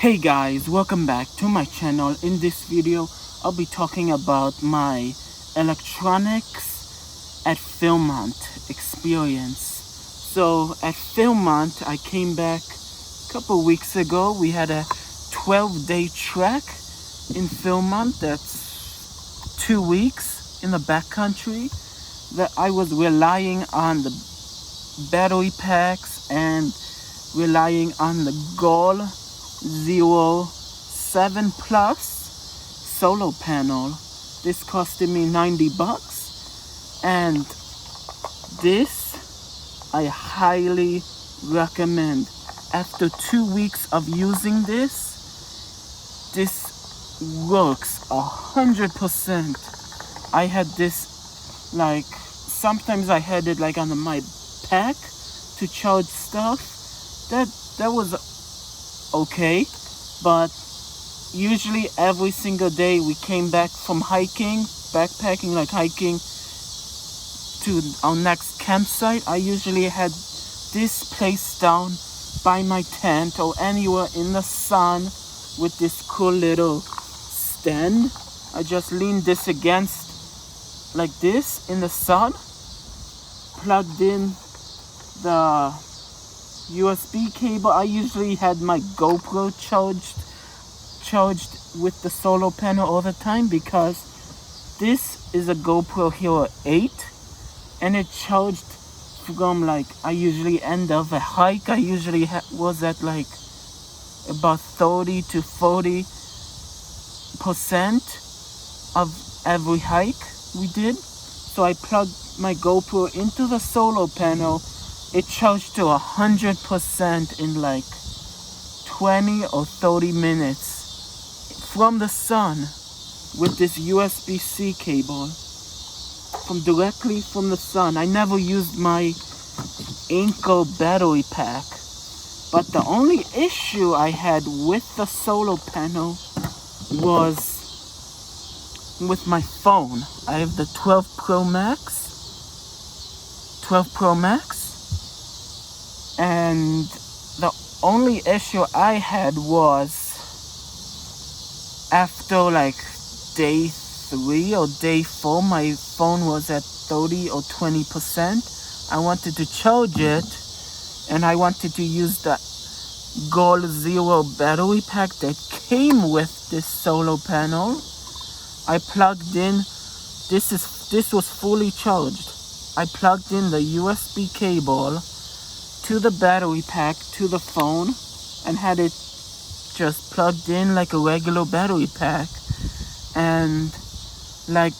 Hey guys, welcome back to my channel. In this video, I'll be talking about my electronics at Philmont experience. So at Philmont, I came back a couple weeks ago. We had a 12-day trek in Philmont. That's 2 weeks in the backcountry. That I was relying on the battery packs and relying on the Goal 07 Plus solar panel. This costed me $90, and this I highly recommend. After 2 weeks of using this works 100%. I had this, like, sometimes I had it like on my pack to charge stuff. That was okay, but usually every single day we came back from hiking, backpacking, like hiking to our next campsite, I usually had this placed down by my tent or anywhere in the sun with this cool little stand. I just leaned this against like this in the sun, plugged in the USB cable. I usually had my GoPro charged with the solar panel all the time, because this is a GoPro Hero 8 and it charged from, like, I usually end of a hike. I usually was at like about 30 to 40% of every hike we did. So I plugged my GoPro into the solar panel. It charged to 100% in like 20 or 30 minutes from the sun with this USB-C cable, directly from the sun. I never used my Anchor battery pack, but the only issue I had with the solar panel was with my phone. I have the 12 Pro Max, and the only issue I had was after like day 3 or day 4, my phone was at 30 or 20%. I wanted to charge it, and I wanted to use the Goal 0 battery pack that came with this solar panel. I plugged in, this was fully charged. I plugged in the USB cable to the battery pack to the phone and had it just plugged in like a regular battery pack. And like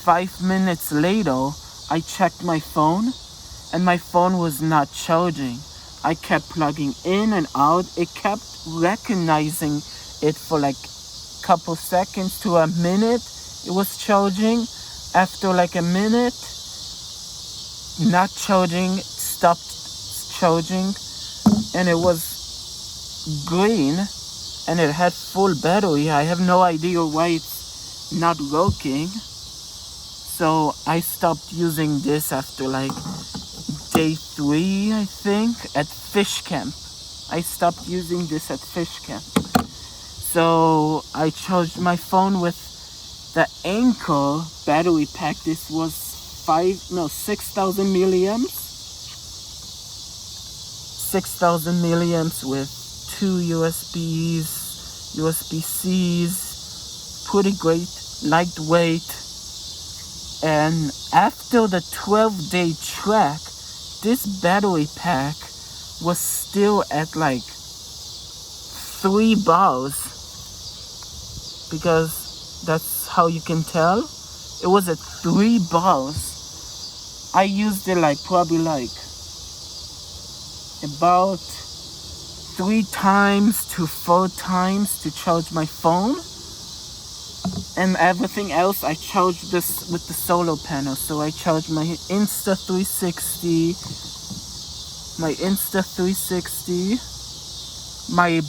5 minutes later, I checked my phone and my phone was not charging. I kept plugging in and out. It kept recognizing it for like a couple seconds to a minute. It was charging. After like a minute, not charging, stopped charging, and it was green and it had full battery. I have no idea why it's not working. So I stopped using this after like day 3, I think, at fish camp. I stopped using this at fish camp. So I charged my phone with the Anchor battery pack. This was 6,000 milliamps. 6,000 milliamps with 2 USB-Cs, pretty great, lightweight. And after the 12-day trek, this battery pack was still at like 3 bars, because that's how you can tell. It was at 3 bars. I used it like probably like about 3 times to 4 times to charge my phone, and everything else I charged this with the solar panel. So I charged my Insta360, my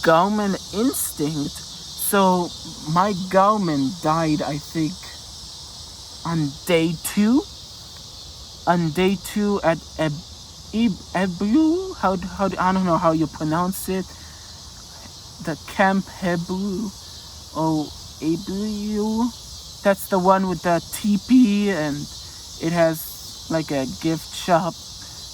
Garmin Instinct. So my Garmin died, I think, on day 2. On day 2 at Ebru, I don't know how you pronounce it. the Camp Hebrew or Hebrew. That's the one with the teepee, and it has like a gift shop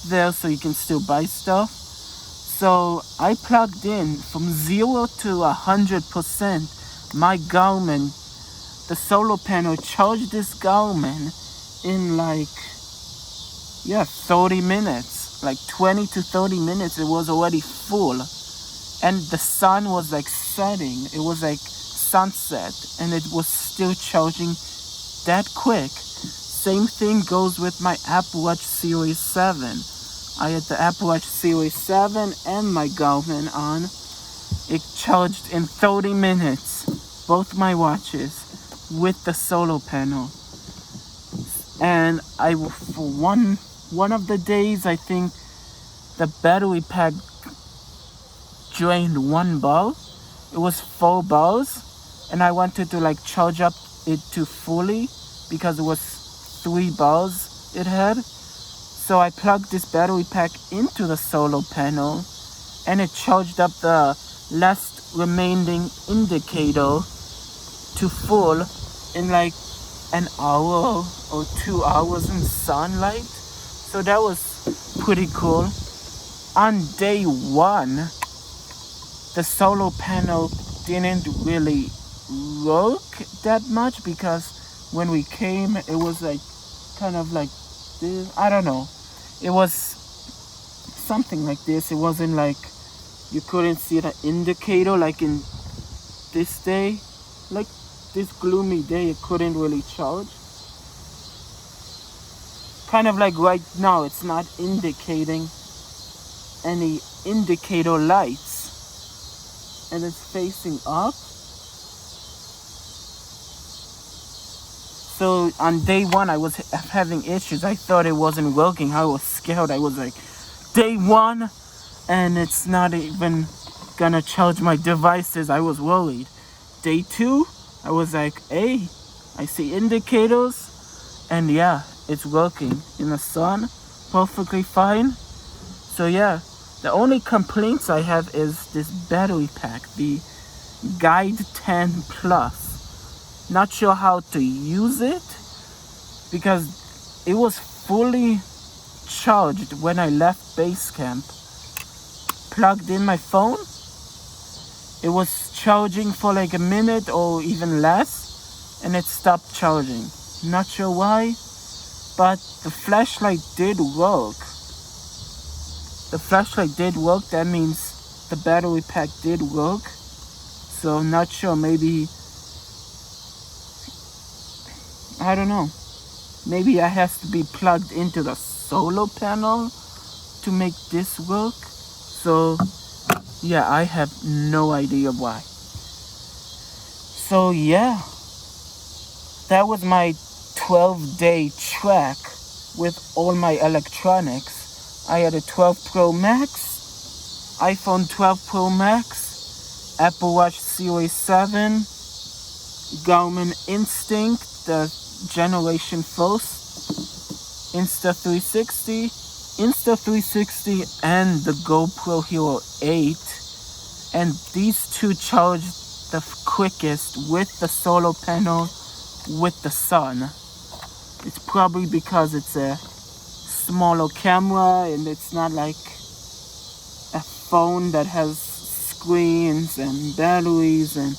there so you can still buy stuff. So I plugged in from 0 to 100%. My Garmin, the solar panel, charged this Garmin in like 30 minutes, like 20 to 30 minutes. It was already full, and the sun was like setting. It was like sunset, and it was still charging that quick. Same thing goes with my Apple Watch Series 7. I had the Apple Watch Series 7 and my Garmin on. It charged in 30 minutes, both my watches, with the solar panel. And for one of the days, I think the battery pack drained 1 bar. It was 4 bars, and I wanted to like charge up it to fully because it was 3 bars it had. So I plugged this battery pack into the solar panel, and it charged up the last remaining indicator to full in like an hour or 2 hours in sunlight. So that was pretty cool. On day 1, the solar panel didn't really work that much because when we came, it was like kind of like this. I don't know. It was something like this. It wasn't like you couldn't see the indicator like in this day. Like this gloomy day, it couldn't really charge. Kind of like right now, it's not indicating any indicator lights, and it's facing up. So on day 1, I was having issues. I thought it wasn't working. I was scared. I was like, day 1, and it's not even gonna charge my devices. I was worried. Day 2, I was like, hey, I see indicators, and yeah, it's working in the sun perfectly fine. So yeah, the only complaints I have is this battery pack, the Guide 10 Plus. Not sure how to use it because it was fully charged when I left base camp. Plugged in my phone, it was charging for like a minute or even less, and it stopped charging. Not sure why, but the flashlight did work. The flashlight did work. That means the battery pack did work. So not sure, maybe, I don't know. Maybe I have to be plugged into the solar panel to make this work. So yeah, I have no idea why. So yeah, that was my 12-day track with all my electronics. I had a 12 Pro Max, iPhone 12 Pro Max, Apple Watch Series 7, Garmin Instinct, the generation first, Insta360, and the GoPro Hero 8. And these two charged the quickest with the solar panel, with the sun. It's probably because it's a smaller camera and it's not like a phone that has screens and batteries and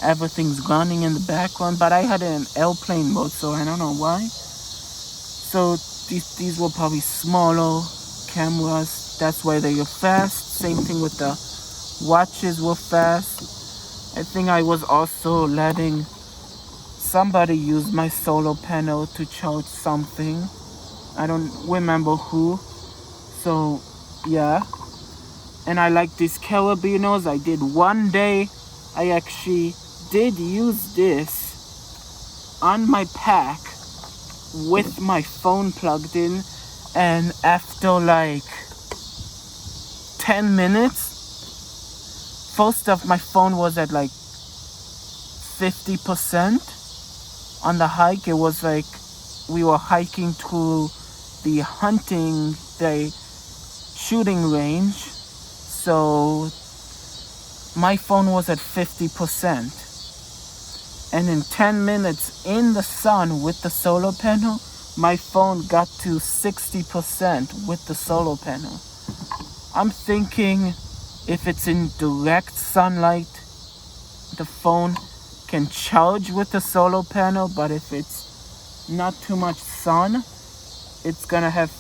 everything's running in the background. But I had it in airplane mode, so I don't know why. So these were probably smaller cameras. That's why they were fast. Same thing with the watches were fast. I think I was also letting somebody use my solar panel to charge something. I don't remember who. So yeah. And I like these carabinos. I did one day. I actually did use this on my pack with my phone plugged in, and after like 10 minutes, first off, my phone was at like 50%. On the hike, it was like we were hiking to the shooting range. So my phone was at 50%. And in 10 minutes in the sun with the solar panel, my phone got to 60% with the solar panel. I'm thinking if it's in direct sunlight, the phone can charge with the solar panel, but if it's not too much sun, it's gonna have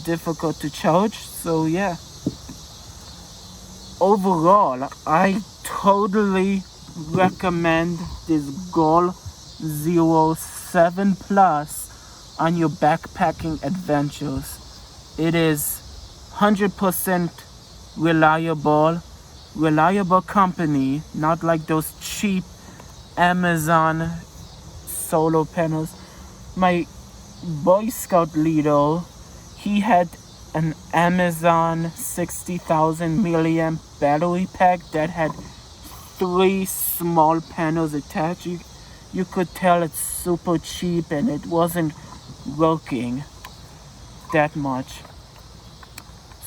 difficult to charge. So yeah, overall, I totally recommend this Goal 07 Plus on your backpacking adventures. It is 100% reliable company, not like those cheap Amazon solar panels. My Boy Scout leader, he had an Amazon 60,000 milliamp battery pack that had 3 small panels attached. You could tell it's super cheap and it wasn't working that much.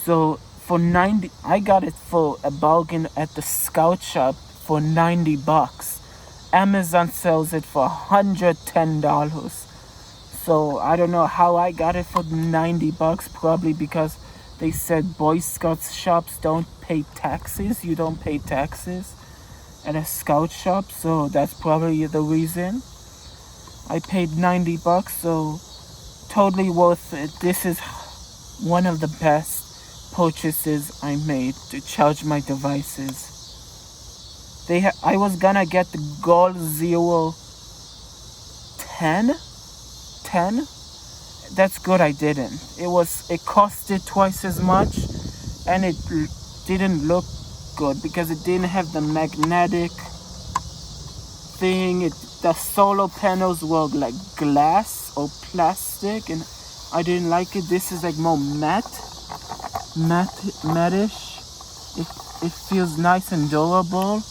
So for 90, I got it for a bargain at the Scout shop for $90. Amazon sells it for $110. So I don't know how I got it for $90, probably because they said Boy Scouts shops don't pay taxes. You don't pay taxes at a Scout shop, so that's probably the reason. I paid $90, so totally worth it. This is one of the best purchases I made to charge my devices. I was gonna get the Goal 010. That's good I didn't. It costed twice as much, and it didn't look good because it didn't have the magnetic thing. The solar panels were like glass or plastic, and I didn't like it. This is like more matte-ish. It feels nice and durable.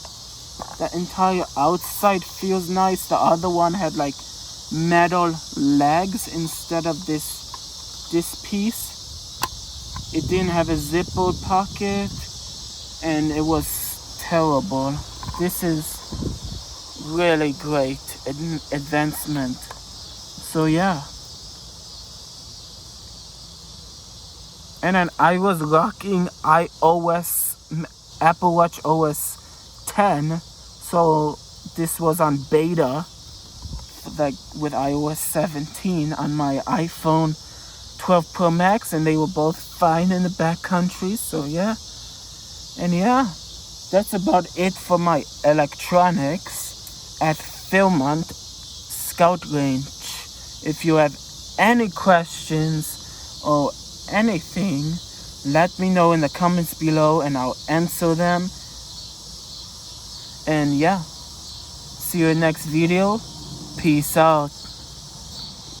The entire outside feels nice. The other one had like metal legs instead of this piece. It didn't have a zipper pocket, and it was terrible. This is really great advancement. So yeah. And then I was rocking Apple Watch OS 10, so this was on beta, like with iOS 17 on my iPhone 12 Pro Max, and they were both fine in the backcountry. So yeah, and yeah, that's about it for my electronics at Philmont Scout Range. If you have any questions or anything, let me know in the comments below and I'll answer them. And yeah, see you in the next video. Peace out.